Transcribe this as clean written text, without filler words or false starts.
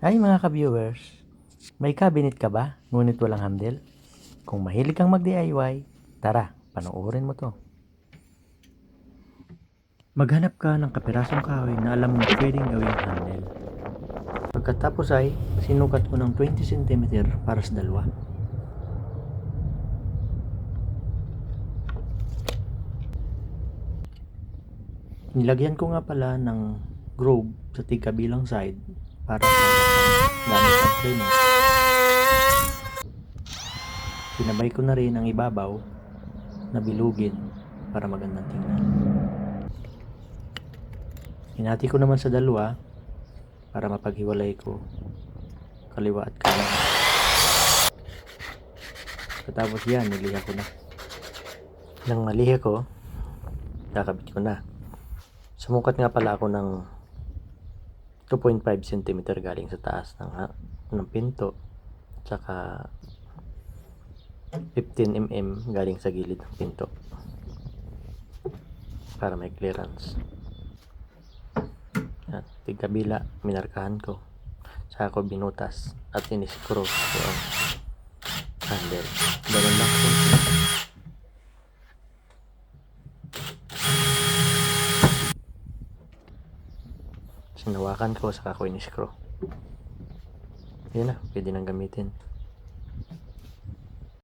Ay mga ka-viewers, may cabinet ka ba ngunit walang handle? Kung mahilig kang mag-DIY, tara, panoorin mo to. Maghanap ka ng kapirasong kahoy na alam mong pwedeng gawing handle. Pagkatapos ay sinukat ko ng 20 cm para sa dalawa. Nilagyan ko nga pala ng groove sa tigkabilang side para sa gamit ang framing. Sinabay ko na rin ang ibabaw na bilugin para magandang tingnan. Hinati ko naman sa dalawa para mapaghiwalay ko kaliwa at kanan. Katapos yan, niliha ko na. Nang naliha ko, kakabit ko na. Sumukat nga pala ako ng 2.5 cm galing sa taas ng pinto, tsaka 15 mm galing sa gilid ng pinto para may clearance. At tigkabila, minarkahan ko, tsaka ko binutas at in-screw yung handle. Ganun lang. Sinawakan ko, saka ko in-screw. Yun na, pwede nang gamitin.